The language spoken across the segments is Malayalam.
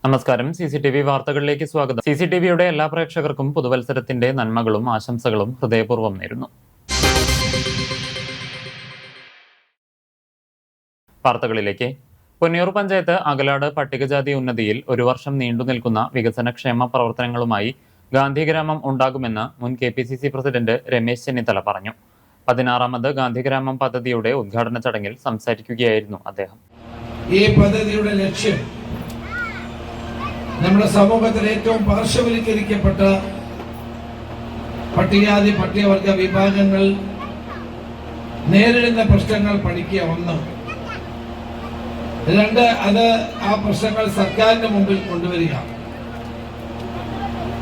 നമസ്കാരം. CCTV വാർത്തകളിലേക്ക് സ്വാഗതം. CCTVയുടെ എല്ലാ പ്രേക്ഷകർക്കും പുതുവത്സരത്തിന്റെ നന്മകളും ആശംസകളും ഹൃദയപൂർവ്വം നേരുന്നു. വാർത്തകളിലേക്ക്. പൊന്നിയൂർ പഞ്ചായത്ത് അകലാട് പട്ടികജാതി ഉന്നതിയിൽ ഒരു വർഷം നീണ്ടുനിൽക്കുന്ന വികസനക്ഷേമ പ്രവർത്തനങ്ങളുമായി ഗാന്ധിഗ്രാമം ഉണ്ടാകുമെന്ന് മുൻ KPCC പ്രസിഡന്റ് രമേശ് ചെന്നിത്തല പറഞ്ഞു. 16ാമത് ഗാന്ധിഗ്രാമം പദ്ധതിയുടെ ഉദ്ഘാടന ചടങ്ങിൽ സംസാരിക്കുകയായിരുന്നു അദ്ദേഹം. ഈ പദ്ധതിയുടെ ലക്ഷ്യം നമ്മുടെ സമൂഹത്തിൽ ഏറ്റവും പാർശ്വവൽക്കരിക്കപ്പെട്ട പട്ടികജാതി പട്ടികവർഗ വിഭാഗങ്ങൾ നേരിടുന്ന പ്രശ്നങ്ങൾ പഠിക്കുക. 1. 2, അത് ആ പ്രശ്നങ്ങൾ സർക്കാരിന്റെ മുമ്പിൽ കൊണ്ടുവരിക.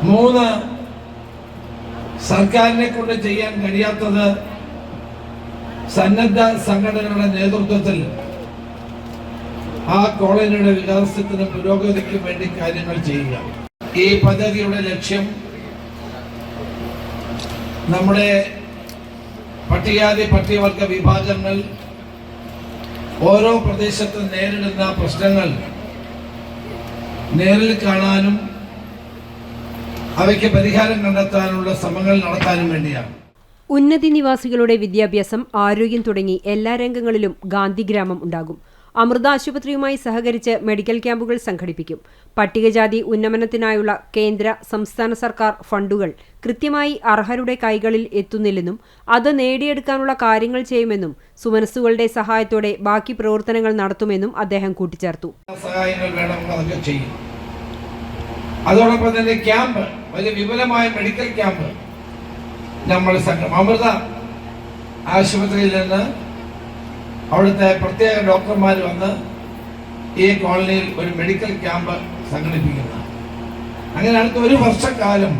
3, സർക്കാരിനെ കൊണ്ട് ചെയ്യാൻ കഴിയാത്തത് സന്നദ്ധ സംഘടനകളുടെ നേതൃത്വത്തിൽ ആ കോളനിയുടെ വികാസത്തിനും പുരോഗതിക്കും വേണ്ടി കാര്യങ്ങൾ ചെയ്യുക. ഈ പദ്ധതിയുടെ ലക്ഷ്യം നമ്മുടെ പട്ടികജാതി പട്ടികവർഗ വിഭാഗങ്ങൾ ഓരോ പ്രദേശത്തും നേരിടുന്ന പ്രശ്നങ്ങൾ നേരിൽ കാണാനും അവയ്ക്ക് പരിഹാരം കണ്ടെത്താനുള്ള ശ്രമങ്ങൾ നടത്താനും വേണ്ടിയാണ്. ഉന്നതി നിവാസികളുടെ വിദ്യാഭ്യാസം, ആരോഗ്യം തുടങ്ങി എല്ലാ രംഗങ്ങളിലും ഗാന്ധിഗ്രാമം ഉണ്ടാകും. അമൃത ആശുപത്രിയുമായി സഹകരിച്ച് മെഡിക്കൽ ക്യാമ്പുകൾ സംഘടിപ്പിക്കും. പട്ടികജാതി ഉന്നമനത്തിനായുള്ള കേന്ദ്ര സംസ്ഥാന സർക്കാർ ഫണ്ടുകൾ കൃത്യമായി അർഹരുടെ കൈകളിൽ എത്തുന്നില്ലെന്നും അത് നേടിയെടുക്കാനുള്ള കാര്യങ്ങൾ ചെയ്യുമെന്നും സുമനസ്സുകളുടെ സഹായത്തോടെ ബാക്കി പ്രവർത്തനങ്ങൾ നടത്തുമെന്നും അദ്ദേഹം കൂട്ടിച്ചേർത്തു. അതോടൊപ്പം തന്നെ ക്യാമ്പ്, വലിയ വിപുലമായ മെഡിക്കൽ ക്യാമ്പ് നമ്മൾ അമൃത ആശുപത്രിയിൽ നിന്ന് അവിടുത്തെ പ്രത്യേക ഡോക്ടർമാർ വന്ന് ഈ കോളനിയിൽ ഒരു മെഡിക്കൽ ക്യാമ്പ് സംഘടിപ്പിക്കുന്നു. അങ്ങനെ അടുത്ത ഒരു വർഷക്കാലം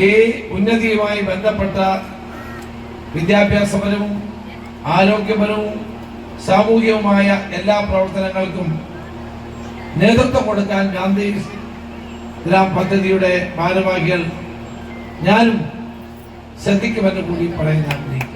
ഈ ഉന്നതിയുമായി ബന്ധപ്പെട്ട വിദ്യാഭ്യാസപരവും ആരോഗ്യപരവും സാമൂഹികവുമായ എല്ലാ പ്രവർത്തനങ്ങൾക്കും നേതൃത്വം കൊടുക്കാൻ ഗാന്ധി ഗ്രാം പദ്ധതിയുടെ ഭാരവാഹികൾ ഞാനും ശ്രദ്ധിക്കുമെന്ന് കൂടി പറയാൻ ആഗ്രഹിക്കുന്നു.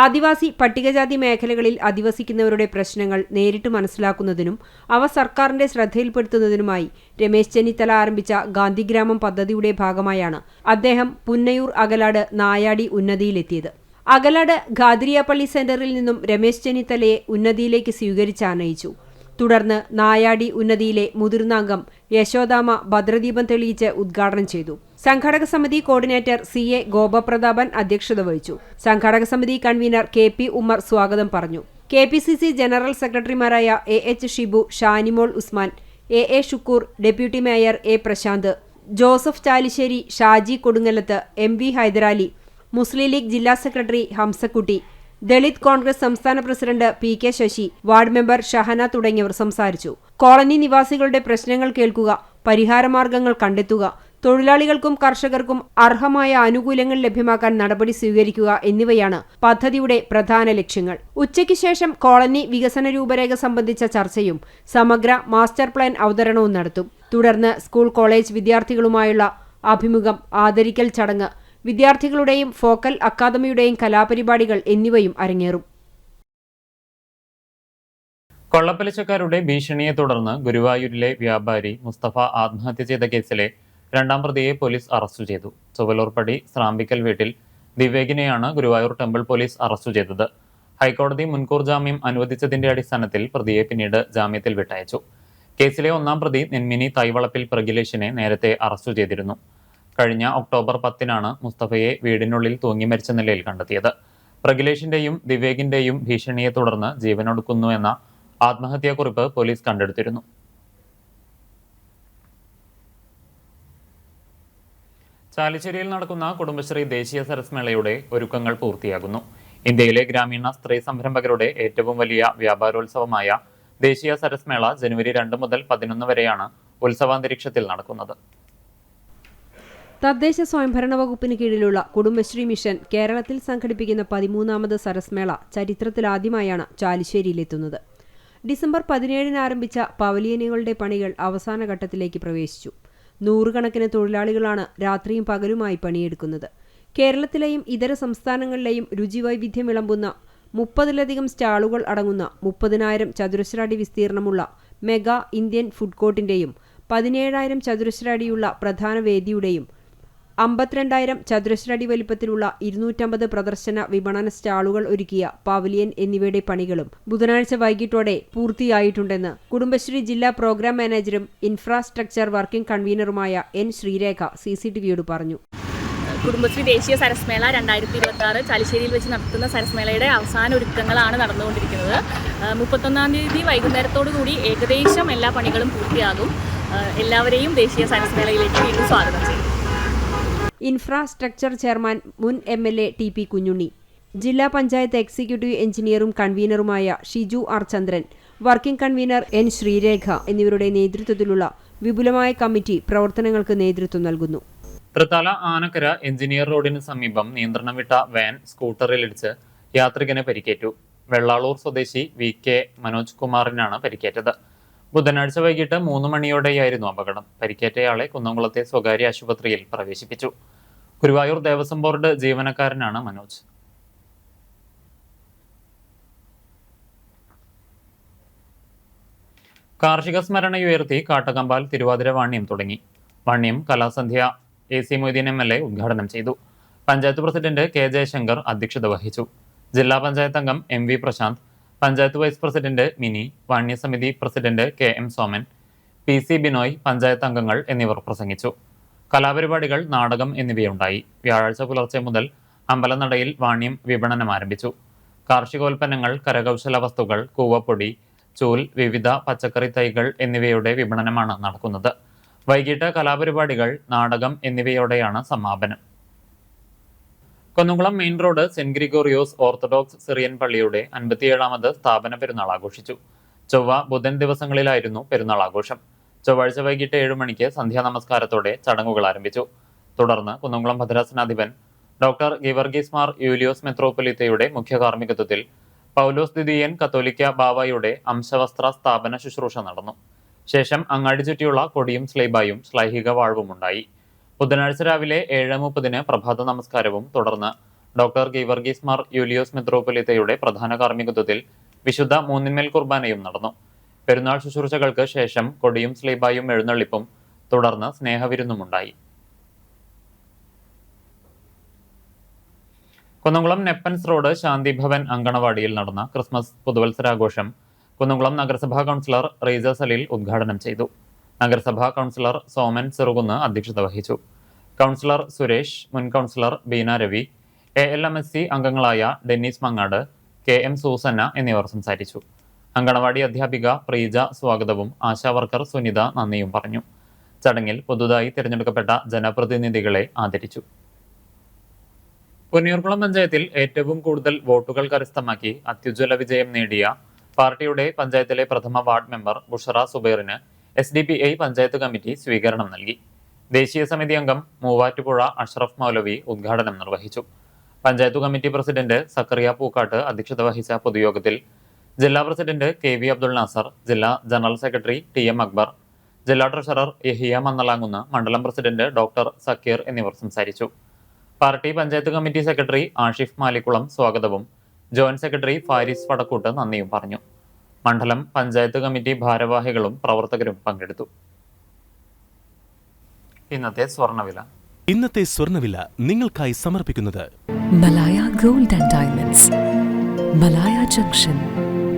ആദിവാസി പട്ടികജാതി മേഖലകളിൽ അധിവസിക്കുന്നവരുടെ പ്രശ്നങ്ങൾ നേരിട്ട് മനസ്സിലാക്കുന്നതിനും അവ സർക്കാരിന്റെ ശ്രദ്ധയിൽപ്പെടുത്തുന്നതിനുമായി രമേശ് ചെന്നിത്തല ആരംഭിച്ച ഗാന്ധിഗ്രാമം പദ്ധതിയുടെ ഭാഗമായാണ് അദ്ദേഹം പുന്നയൂർ അകലാട് നായാടി ഉന്നതിയിലെത്തിയത്. അകലാട് ഖാദിരിയപ്പള്ളി സെന്ററിൽ നിന്നും രമേശ് ചെന്നിത്തലയെ ഉന്നതിയിലേക്ക് സ്വീകരിച്ചാനയിച്ചു. തുടർന്ന് നായാടി ഉന്നതിയിലെ മുതിർന്ന അംഗം യശോദാമ ഭദ്രദീപം തെളിയിച്ച് ഉദ്ഘാടനം ചെയ്തു. സംഘാടക സമിതി കോർഡിനേറ്റർ CA ഗോപപ്രതാപൻ അധ്യക്ഷത വഹിച്ചു. സംഘാടക സമിതി കൺവീനർ KP ഉമ്മർ സ്വാഗതം പറഞ്ഞു. KPCC ജനറൽ സെക്രട്ടറിമാരായ AH Shibu, Shanimol Usman, AA Shukkur, deputy mayor A Prashanth, Joseph Chalissery, Shaji Kodungallath, MV Hyderali, Muslim League ജില്ലാ സെക്രട്ടറി ഹംസക്കുട്ടി, ദളിത് കോൺഗ്രസ് സംസ്ഥാന president PK Sasi, ward member Shahana തുടങ്ങിയവർ സംസാരിച്ചു. കോളനി നിവാസികളുടെ പ്രശ്നങ്ങൾ കേൾക്കുക, പരിഹാരമാർഗങ്ങൾ കണ്ടെത്തുക, തൊഴിലാളികൾക്കും കർഷകർക്കും അർഹമായ ആനുകൂല്യങ്ങൾ ലഭ്യമാക്കാൻ നടപടി സ്വീകരിക്കുക എന്നിവയാണ് പദ്ധതിയുടെ പ്രധാന ലക്ഷ്യങ്ങൾ. ഉച്ചയ്ക്ക് ശേഷം കോളനി വികസന രൂപരേഖ സംബന്ധിച്ച ചർച്ചയും സമഗ്ര മാസ്റ്റർ പ്ലാൻ അവതരണവും നടത്തും. തുടർന്ന് സ്കൂൾ കോളേജ് വിദ്യാർത്ഥികളുമായുള്ള അഭിമുഖം, ആദരിക്കൽ ചടങ്ങ്, വിദ്യാർത്ഥികളുടെയും ഫോക്കൽ അക്കാദമിയുടെയും കലാപരിപാടികൾ എന്നിവയും അരങ്ങേറും. കൊള്ളപ്പലിശക്കാരുടെ ഭീഷണിയെ തുടർന്ന് ഗുരുവായൂരിലെ വ്യാപാരി മുസ്തഫ ആത്മഹത്യ ചെയ്ത കേസിലെ 2ാം പ്രതിയെ പോലീസ് അറസ്റ്റ് ചെയ്തു. ചുവലൂർപ്പടി സ്രാമ്പിക്കൽ വീട്ടിൽ ദിവേഗിനെയാണ് ഗുരുവായൂർ ടെമ്പിൾ പോലീസ് അറസ്റ്റ് ചെയ്തത്. ഹൈക്കോടതി മുൻകൂർ ജാമ്യം അനുവദിച്ചതിന്റെ അടിസ്ഥാനത്തിൽ പ്രതിയെ പിന്നീട് ജാമ്യത്തിൽ വിട്ടയച്ചു. കേസിലെ 1ാം പ്രതി നെന്മിനി തൈവളപ്പിൽ പ്രഗിലേഷിനെ നേരത്തെ അറസ്റ്റ് ചെയ്തിരുന്നു. കഴിഞ്ഞ ഒക്ടോബർ 10-നാണ് മുസ്തഫയെ വീടിനുള്ളിൽ തൂങ്ങി മരിച്ച നിലയിൽ കണ്ടെത്തിയത്. പ്രഗിലേഷിന്റെയും ദിവേഗിന്റെയും ഭീഷണിയെ തുടർന്ന് ജീവനൊടുക്കുന്നു എന്ന ആത്മഹത്യാക്കുറിപ്പ് പോലീസ് കണ്ടെടുത്തിരുന്നു. ചാലിശ്ശേരിയിൽ നടക്കുന്ന കുടുംബശ്രീ ദേശീയ സരസ് മേളയുടെ ഒരുക്കങ്ങൾ പൂർത്തിയാകുന്നു. ഇന്ത്യയിലെ ഗ്രാമീണ സ്ത്രീ സംരംഭകരുടെ ഏറ്റവും വലിയ വ്യാപാരോത്സവമായ ദേശീയ സരസ് മേള ജനുവരി 2 മുതൽ 11 വരെയാണ് ഉത്സവാന്തരീക്ഷത്തിൽ നടക്കുന്നത്. തദ്ദേശ സ്വയംഭരണ വകുപ്പിന് കീഴിലുള്ള കുടുംബശ്രീ മിഷൻ കേരളത്തിൽ സംഘടിപ്പിക്കുന്ന 13ാമത് സരസ് മേള ചരിത്രത്തിലാദ്യമായാണ് ചാലിശ്ശേരിയിലെത്തുന്നത്. ഡിസംബർ 17-ന് ആരംഭിച്ച പവലിയനുകളുടെ പണികൾ അവസാന ഘട്ടത്തിലേക്ക് പ്രവേശിച്ചു. 100 കണക്കിന് തൊഴിലാളികളാണ് രാത്രിയും പകലുമായി പണിയെടുക്കുന്നത്. കേരളത്തിലെയും ഇതര സംസ്ഥാനങ്ങളിലെയും രുചിവൈവിധ്യം വിളമ്പുന്ന 30-ലധികം സ്റ്റാളുകൾ അടങ്ങുന്ന 30,000 ചതുരശ്ര അടി വിസ്തീർണമുള്ള മെഗാ ഇന്ത്യൻ ഫുഡ് കോർട്ടിന്റെയും 17,000 ചതുരശ്ര അടിയുള്ള പ്രധാന വേദിയുടെയും 52,000 ചതുരശ്ര അടി വലിപ്പത്തിലുള്ള 250 പ്രദർശന വിപണന സ്റ്റാളുകൾ ഒരുക്കിയ പവലിയൻ എന്നിവയുടെ പണികളും ബുധനാഴ്ച വൈകിട്ടോടെ പൂർത്തിയായിട്ടുണ്ടെന്ന് കുടുംബശ്രീ ജില്ലാ പ്രോഗ്രാം മാനേജരും ഇൻഫ്രാസ്ട്രക്ചർ വർക്കിംഗ് കൺവീനറുമായ എൻ ശ്രീരേഖ CCTVയോട് പറഞ്ഞു. കുടുംബശ്രീ ദേശീയ സരസ്മേള 2026 ചാലിശ്ശേരിയിൽ വെച്ച് നടത്തുന്ന സരസ്മേളയുടെ അവസാന ഒരുക്കങ്ങളാണ് നടന്നുകൊണ്ടിരിക്കുന്നത്. 31-ാം തീയതി വൈകുന്നേരത്തോടുകൂടി ഏകദേശം എല്ലാ പണികളും പൂർത്തിയാകും. എല്ലാവരെയും ദേശീയ സരസ്മേളയിലേക്ക് വീണ്ടും സ്വാഗതം ചെയ്യും. ഇൻഫ്രാസ്ട്രക്ചർ ചെയർമാൻ മുൻ MLA TP കുഞ്ഞുണ്ണി, ജില്ലാ പഞ്ചായത്ത് എക്സിക്യൂട്ടീവ് എഞ്ചിനീയറും കൺവീനറുമായ ഷിജു ആർ ചന്ദ്രൻ, വർക്കിംഗ് കൺവീനർ എൻ ശ്രീരേഖ എന്നിവരുടെ നേതൃത്വത്തിലുള്ള വിപുലമായ കമ്മിറ്റി പ്രവർത്തനങ്ങൾക്ക് നേതൃത്വം നൽകുന്നു. തൃത്താല ആനക്കര എഞ്ചിനീയർ റോഡിന് സമീപം നിയന്ത്രണം വിട്ട വാൻ സ്കൂട്ടറിലിടിച്ച് യാത്രികന് പരിക്കേറ്റു. വെള്ളാളൂർ സ്വദേശി VK മനോജ് കുമാറിനാണ് പരിക്കേറ്റത്. ബുധനാഴ്ച വൈകിട്ട് 3 മണിയോടെയായിരുന്നു അപകടം. പരിക്കേറ്റയാളെ കുന്നംകുളത്തെ സ്വകാര്യ ആശുപത്രിയിൽ പ്രവേശിപ്പിച്ചു. ഗുരുവായൂർ ദേവസ്വം ബോർഡ് ജീവനക്കാരനാണ് മനോജ്. കാർഷിക സ്മരണയുയർത്തി കാട്ടകമ്പാൽ തിരുവാതിര വാണ്യം തുടങ്ങി. വാണ്യം കലാസന്ധ്യ AC മൊയ്തീൻ MLA ഉദ്ഘാടനം ചെയ്തു. പഞ്ചായത്ത് പ്രസിഡന്റ് K ജയശങ്കർ അധ്യക്ഷത വഹിച്ചു. ജില്ലാ പഞ്ചായത്ത് അംഗം MV Prashanth, panchayat vice president Mini, വാണ്യസമിതി president KM Soman, PC Binoy, panchayat അംഗങ്ങൾ എന്നിവർ പ്രസംഗിച്ചു. കലാപരിപാടികൾ, നാടകം എന്നിവയുണ്ടായി. വ്യാഴാഴ്ച പുലർച്ചെ മുതൽ അമ്പലനടയിൽ വാണ്യം വിപണനം ആരംഭിച്ചു. കാർഷികോൽപ്പന്നങ്ങൾ, കരകൗശല വസ്തുക്കൾ, കൂവപ്പൊടി, ചൂൽ, വിവിധ പച്ചക്കറി തൈകൾ എന്നിവയുടെ വിപണനമാണ് നടക്കുന്നത്. വൈകിട്ട് കലാപരിപാടികൾ, നാടകം എന്നിവയോടെയാണ് സമാപനം. Kunnamkulam main road saint Gregorios orthodox Syrian പള്ളിയുടെ 57ാമത് സ്ഥാപന പെരുന്നാൾ ആഘോഷിച്ചു. ചൊവ്വ, ബുധൻ ദിവസങ്ങളിലായിരുന്നു പെരുന്നാൾ ആഘോഷം. ചൊവ്വാഴ്ച വൈകിട്ട് 7 മണിക്ക് സന്ധ്യാ നമസ്കാരത്തോടെ ചടങ്ങുകൾ ആരംഭിച്ചു. തുടർന്ന് കുന്നംകുളം ഭദ്രാസനാധിപൻ ഡോക്ടർ ഗീവർഗീസ് മാർ യൂലിയോസ് മെത്രോപ്പൊലീത്തയുടെ മുഖ്യ കാർമ്മികത്വത്തിൽ പൗലോസ് ദ്വിതീയൻ കത്തോലിക്ക ബാവയുടെ അംശവസ്ത്ര സ്ഥാപന ശുശ്രൂഷ നടന്നു. ശേഷം അങ്ങാടി ചുറ്റിയുള്ള കൊടിയും സ്ലൈബായും ശ്ലൈഹിക വാഴ്വുമുണ്ടായി. ബുധനാഴ്ച രാവിലെ 7:30 പ്രഭാത നമസ്കാരവും തുടർന്ന് ഡോക്ടർ ഗീവർഗീസ് മാർ യൂലിയോസ് മെത്രോപ്പൊലീത്തയുടെ പ്രധാന കാർമ്മികത്വത്തിൽ വിശുദ്ധ മൂന്നിന്മേൽ കുർബാനയും നടന്നു. പെരുന്നാൾ ശുശ്രൂഷകൾക്ക് ശേഷം കൊടിയും സ്ലീബായും എഴുന്നള്ളിപ്പും തുടർന്ന് സ്നേഹവിരുന്നുമുണ്ടായി. കുന്നംകുളം നെപ്പൻസ് റോഡ് ശാന്തിഭവൻ അങ്കണവാടിയിൽ നടന്ന ക്രിസ്മസ് പുതുവത്സരാഘോഷം കുന്നംകുളം നഗരസഭാ കൗൺസിലർ റീജ സലീൽ ഉദ്ഘാടനം ചെയ്തു. നഗരസഭാ കൗൺസിലർ സോമൻ ചെറുകുന്ന് അധ്യക്ഷത വഹിച്ചു. കൗൺസിലർ സുരേഷ്, മുൻ കൗൺസിലർ ബീന രവി, ALMSC അംഗങ്ങളായ ഡെന്നീസ് മങ്ങാട്, KM സൂസന്ന എന്നിവർ സംസാരിച്ചു. അങ്കണവാടി അധ്യാപിക പ്രീജ സ്വാഗതവും ആശാവർക്കർ സുനിത നന്ദിയും പറഞ്ഞു. ചടങ്ങിൽ പുതുതായി തിരഞ്ഞെടുക്കപ്പെട്ട ജനപ്രതിനിധികളെ ആദരിച്ചു. പൊന്നിയൂർക്കുളം പഞ്ചായത്തിൽ ഏറ്റവും കൂടുതൽ വോട്ടുകൾ കരസ്ഥമാക്കി അത്യുജ്വല വിജയം നേടിയ പാർട്ടിയുടെ പഞ്ചായത്തിലെ പ്രഥമ വാർഡ് മെമ്പർ ബുഷറ സുബൈറിന് SDPI പഞ്ചായത്ത് കമ്മിറ്റി സ്വീകരണം നൽകി. ദേശീയ സമിതി അംഗം മൂവാറ്റുപുഴ അഷ്റഫ് മൗലവി ഉദ്ഘാടനം നിർവഹിച്ചു. പഞ്ചായത്ത് കമ്മിറ്റി പ്രസിഡന്റ് സക്കറിയ പൂക്കാട്ട് അധ്യക്ഷത വഹിച്ച പൊതുയോഗത്തിൽ ജില്ലാ പ്രസിഡന്റ് KV അബ്ദുൾ നാസർ, ജില്ലാ ജനറൽ സെക്രട്ടറി TM അക്ബർ, ജില്ലാ ട്രഷറർ യഹിയ മന്നലാങ്കുന്ന്, മണ്ഡലം പ്രസിഡന്റ് ഡോക്ടർ സക്കീർ എന്നിവർ സംസാരിച്ചു. Party panchayat committee secretary Ashif Malikkulam സ്വാഗതവും ജോയിന്റ് സെക്രട്ടറി ഫാരിസ് വടക്കൂട്ട് നന്ദിയും പറഞ്ഞു. മണ്ഡലം പഞ്ചായത്ത് കമ്മിറ്റി ഭാരവാഹികളും പ്രവർത്തകരും പങ്കെടുത്തു. ഇന്നത്തെ സ്വർണ്ണവില നിങ്ങൾക്കായി സമർപ്പിക്കുന്നത് Malaya gold and diamonds, Malaya junction,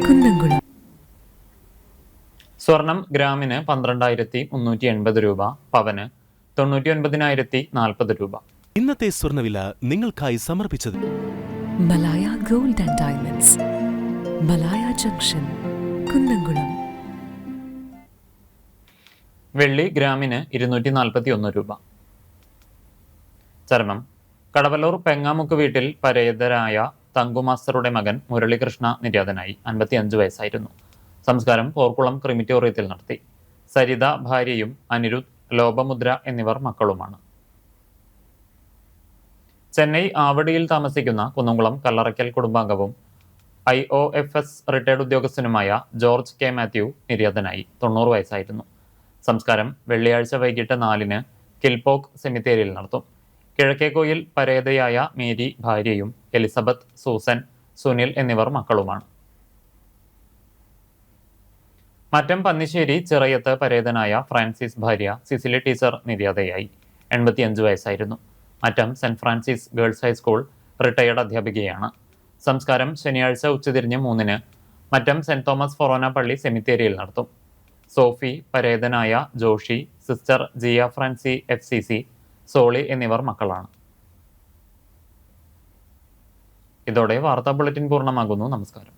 Kunnamkulam. സ്വർണം ഗ്രാമിന് 12,380 രൂപ, പവന് 99,040 രൂപ. ഇന്നത്തെ സ്വർണ്ണവില നിങ്ങൾക്കായി സമർപ്പിച്ചത് Malaya gold and diamonds, Malaya junction, Kunnamkulam. വെള്ളി ഗ്രാമിന് 241 രൂപ. ചർമ്മം കടവല്ലൂർ പെങ്ങാമുക്ക് വീട്ടിൽ പരേതരായ തങ്കു മാസ്റ്ററുടെ മകൻ മുരളികൃഷ്ണ നിര്യാതനായി. 55 വയസ്സായിരുന്നു. സംസ്കാരം പോർക്കുളം ക്രിമിറ്റോറിയത്തിൽ നടത്തി. സരിത ഭാര്യയും അനിരുദ്ധ്, ലോപമുദ്ര എന്നിവർ മക്കളുമാണ്. ചെന്നൈ ആവടിയിൽ താമസിക്കുന്ന കുന്നംകുളം കല്ലറയ്ക്കൽ കുടുംബാംഗവും IOFS റിട്ടയർഡ് ഉദ്യോഗസ്ഥനുമായ ജോർജ് K മാത്യു നിര്യാതനായി. 90 വയസ്സായിരുന്നു. സംസ്കാരം വെള്ളിയാഴ്ച വൈകിട്ട് 4-ന് കിൽപോക്ക് സെമിത്തേരിയിൽ നടത്തും. കിഴക്കേക്കോയിൽ പരേതയായ മേരി ഭാര്യയും എലിസബത്ത്, സൂസൻ, സുനിൽ എന്നിവർ മക്കളുമാണ്. മറ്റം പന്നിശ്ശേരി ചിറയത്ത് പരേതനായ ഫ്രാൻസിസ് ഭാര്യ സിസിലി ടീച്ചർ നിര്യാതയായി. 85 വയസ്സായിരുന്നു. Mattom Saint Francis girls high school retired അധ്യാപികയാണ്. സംസ്കാരം ശനിയാഴ്ച ഉച്ചതിരിഞ്ഞ് 3-ന് മറ്റം സെന്റ് തോമസ് ഫൊറോന പള്ളി സെമിത്തേരിയിൽ നടത്തും. സോഫി, പരേതനായ ജോഷി, സിസ്റ്റർ ജിയ ഫ്രാൻസി FCC, സോളി എന്നിവർ മക്കളാണ്. ഇതോടെ വാർത്താ ബുള്ളറ്റിൻ പൂർണ്ണമാകുന്നു. നമസ്കാരം.